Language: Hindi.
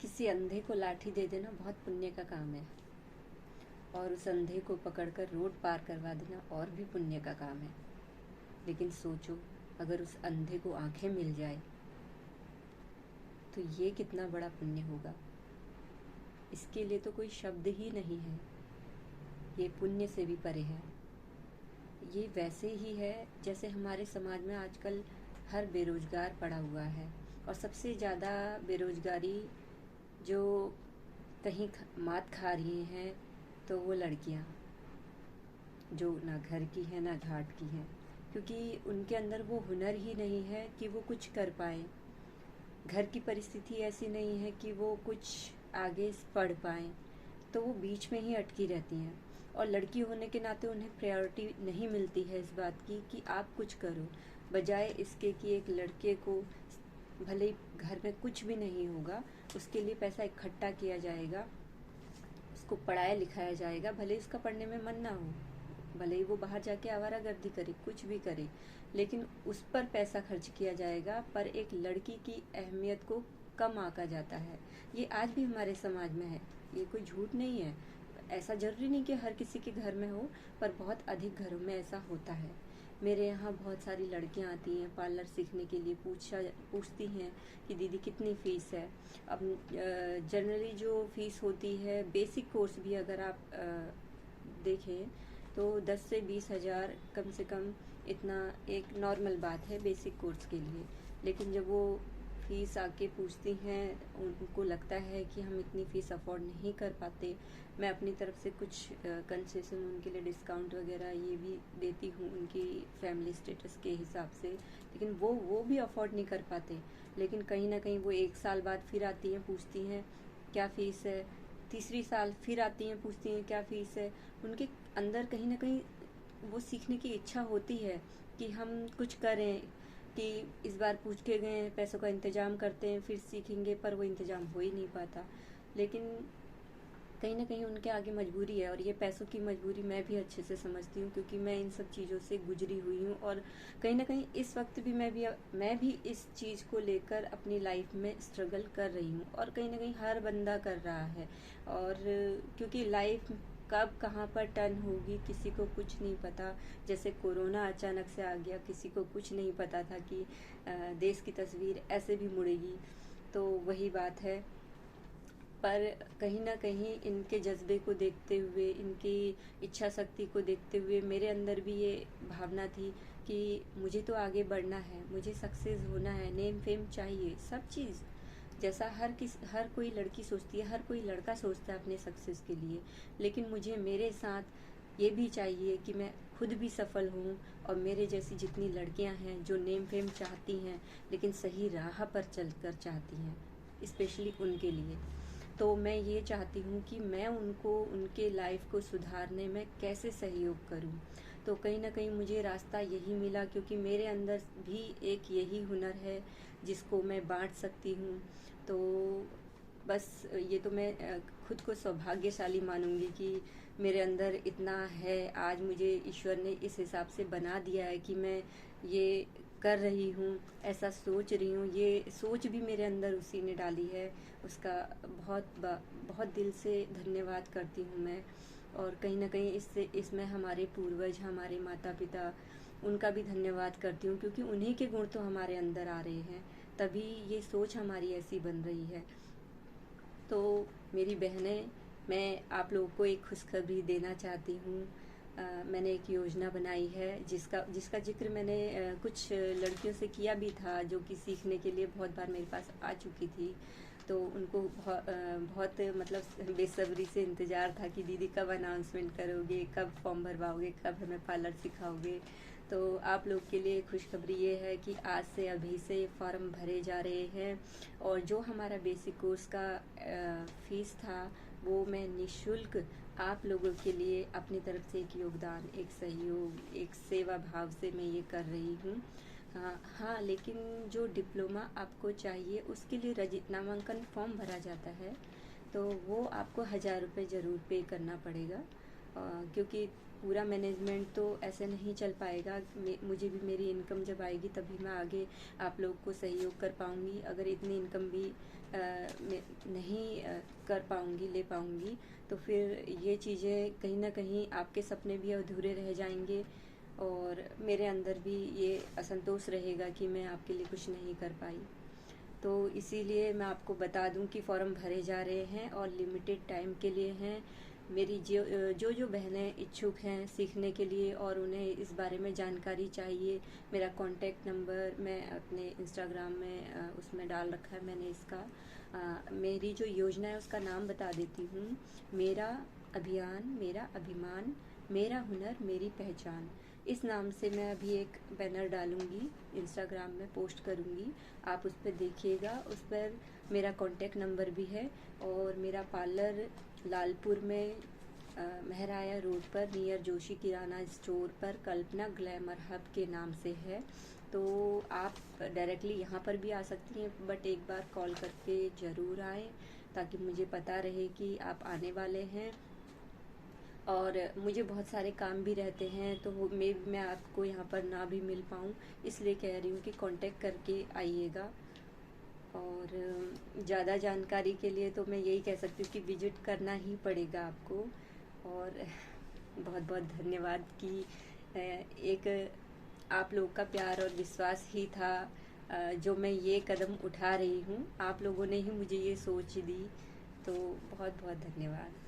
किसी अंधे को लाठी दे देना बहुत पुण्य का काम है, और उस अंधे को पकड़कर रोड पार करवा देना और भी पुण्य का काम है। लेकिन सोचो, अगर उस अंधे को आंखें मिल जाए तो ये कितना बड़ा पुण्य होगा। इसके लिए तो कोई शब्द ही नहीं है, ये पुण्य से भी परे है। ये वैसे ही है जैसे हमारे समाज में आजकल हर बेरोजगार पड़ा हुआ है, और सबसे ज़्यादा बेरोजगारी जो कहीं मात खा रही हैं तो वो लड़कियां, जो ना घर की हैं ना घाट की हैं, क्योंकि उनके अंदर वो हुनर ही नहीं है कि वो कुछ कर पाए। घर की परिस्थिति ऐसी नहीं है कि वो कुछ आगे पढ़ पाएँ, तो वो बीच में ही अटकी रहती हैं। और लड़की होने के नाते उन्हें प्रायोरिटी नहीं मिलती है इस बात की कि आप कुछ करो, बजाय इसके कि एक लड़के को भले ही घर में कुछ भी नहीं होगा, उसके लिए पैसा इकट्ठा किया जाएगा, उसको पढ़ाया लिखाया जाएगा, भले ही उसका पढ़ने में मन ना हो, भले ही वो बाहर जाके आवारागर्दी करे, कुछ भी करे, लेकिन उस पर पैसा खर्च किया जाएगा। पर एक लड़की की अहमियत को कम आंका जाता है। ये आज भी हमारे समाज में है, ये कोई झूठ नहीं है। ऐसा जरूरी नहीं कि हर किसी के घर में हो, पर बहुत अधिक घरों में ऐसा होता है। मेरे यहाँ बहुत सारी लड़कियाँ आती हैं पार्लर सीखने के लिए, पूछती हैं कि दीदी कितनी फ़ीस है। अब जनरली जो फ़ीस होती है, बेसिक कोर्स भी अगर आप देखें तो 10 से 20 हज़ार कम से कम, इतना एक नॉर्मल बात है बेसिक कोर्स के लिए। लेकिन जब वो फ़ीस आके पूछती हैं, उनको लगता है कि हम इतनी फ़ीस अफोर्ड नहीं कर पाते। मैं अपनी तरफ से कुछ कंसेशन, उनके लिए डिस्काउंट वगैरह ये भी देती हूँ उनकी फैमिली स्टेटस के हिसाब से, लेकिन वो भी अफोर्ड नहीं कर पाते। लेकिन कहीं ना कहीं वो 1 साल बाद फिर आती हैं, पूछती हैं क्या फ़ीस है, तीसरी साल फिर आती हैं, पूछती हैं क्या फ़ीस है। उनके अंदर कहीं ना कहीं वो सीखने की इच्छा होती है कि हम कुछ करें, कि इस बार पूछ के गए, पैसों का इंतज़ाम करते हैं फिर सीखेंगे, पर वो इंतज़ाम हो ही नहीं पाता। लेकिन कहीं ना कहीं उनके आगे मजबूरी है, और ये पैसों की मजबूरी मैं भी अच्छे से समझती हूँ, क्योंकि मैं इन सब चीज़ों से गुजरी हुई हूँ। और कहीं ना कहीं इस वक्त भी मैं भी इस चीज़ को लेकर अपनी लाइफ में स्ट्रगल कर रही हूँ, और कहीं ना कहीं हर बंदा कर रहा है। और क्योंकि लाइफ कब कहाँ पर टर्न होगी किसी को कुछ नहीं पता। जैसे कोरोना अचानक से आ गया, किसी को कुछ नहीं पता था कि देश की तस्वीर ऐसे भी मुड़ेगी। तो वही बात है। पर कहीं ना कहीं इनके जज्बे को देखते हुए, इनकी इच्छा शक्ति को देखते हुए, मेरे अंदर भी ये भावना थी कि मुझे तो आगे बढ़ना है, मुझे सक्सेस होना है, नेम फेम चाहिए, सब चीज़ जैसा हर कोई लड़की सोचती है, हर कोई लड़का सोचता है अपने सक्सेस के लिए। लेकिन मुझे मेरे साथ ये भी चाहिए कि मैं खुद भी सफल हूँ, और मेरे जैसी जितनी लड़कियाँ हैं जो नेम फेम चाहती हैं लेकिन सही राह पर चलकर चाहती हैं, स्पेशली उनके लिए। तो मैं ये चाहती हूँ कि मैं उनको उनके लाइफ को सुधारने में कैसे सहयोग करूँ। तो कहीं ना कहीं मुझे रास्ता यही मिला, क्योंकि मेरे अंदर भी एक यही हुनर है जिसको मैं बांट सकती हूँ। तो बस ये तो मैं खुद को सौभाग्यशाली मानूंगी कि मेरे अंदर इतना है। आज मुझे ईश्वर ने इस हिसाब से बना दिया है कि मैं ये कर रही हूँ, ऐसा सोच रही हूँ। ये सोच भी मेरे अंदर उसी ने डाली है, उसका बहुत दिल से धन्यवाद करती हूँ मैं। और कहीं ना कहीं इसमें हमारे पूर्वज, हमारे माता पिता, उनका भी धन्यवाद करती हूँ, क्योंकि उन्हीं के गुण तो हमारे अंदर आ रहे हैं, तभी ये सोच हमारी ऐसी बन रही है। तो मेरी बहनें, मैं आप लोगों को एक खुशखबरी देना चाहती हूँ। मैंने एक योजना बनाई है जिसका जिक्र मैंने कुछ लड़कियों से किया भी था, जो कि सीखने के लिए बहुत बार मेरे पास आ चुकी थी। तो उनको बहुत मतलब बेसब्री से इंतज़ार था कि दीदी कब अनाउंसमेंट करोगे, कब फॉर्म भरवाओगे, कब हमें पार्लर सिखाओगे। तो आप लोग के लिए खुशखबरी ये है कि आज से अभी से फॉर्म भरे जा रहे हैं, और जो हमारा बेसिक कोर्स का फीस था वो मैं निःशुल्क आप लोगों के लिए अपनी तरफ से एक योगदान, एक सहयोग, एक सेवा भाव से मैं ये कर रही हूँ। हाँ, लेकिन जो डिप्लोमा आपको चाहिए उसके लिए नामांकन फॉर्म भरा जाता है, तो वो आपको 1000 रुपये ज़रूर पे करना पड़ेगा, क्योंकि पूरा मैनेजमेंट तो ऐसे नहीं चल पाएगा। मुझे भी मेरी इनकम जब आएगी तभी मैं आगे आप लोग को सहयोग कर पाऊँगी। अगर इतनी इनकम भी मैं नहीं कर पाऊँगी, ले पाऊँगी, तो फिर ये चीज़ें कहीं ना कहीं आपके सपने भी अधूरे रह जाएंगे और मेरे अंदर भी ये असंतोष रहेगा कि मैं आपके लिए कुछ नहीं कर पाई। तो इसीलिए मैं आपको बता दूं कि फ़ॉर्म भरे जा रहे हैं और लिमिटेड टाइम के लिए हैं। मेरी जो बहनें इच्छुक हैं सीखने के लिए और उन्हें इस बारे में जानकारी चाहिए, मेरा कॉन्टैक्ट नंबर मैं अपने इंस्टाग्राम में उसमें डाल रखा है मैंने इसका। मेरी जो योजना है उसका नाम बता देती हूँ। मेरा अभियान, मेरा अभिमान, मेरा हुनर, मेरी पहचान। इस नाम से मैं अभी एक बैनर डालूँगी, इंस्टाग्राम में पोस्ट करूँगी। आप उस पर देखिएगा, उस पर मेरा कॉन्टैक्ट नंबर भी है। और मेरा पार्लर लालपुर में महराया रोड पर नियर जोशी किराना स्टोर पर कल्पना ग्लैमर हब के नाम से है। तो आप डायरेक्टली यहाँ पर भी आ सकती हैं, बट एक बार कॉल करके ज़रूर आएँ ताकि मुझे पता रहे कि आप आने वाले हैं। और मुझे बहुत सारे काम भी रहते हैं तो मैं आपको यहाँ पर ना भी मिल पाऊँ, इसलिए कह रही हूँ कि कांटेक्ट करके आइएगा। और ज़्यादा जानकारी के लिए तो मैं यही कह सकती हूँ कि विजिट करना ही पड़ेगा आपको। और बहुत बहुत धन्यवाद कि एक आप लोग का प्यार और विश्वास ही था जो मैं ये कदम उठा रही हूँ। आप लोगों ने ही मुझे ये सोच दी, तो बहुत बहुत धन्यवाद।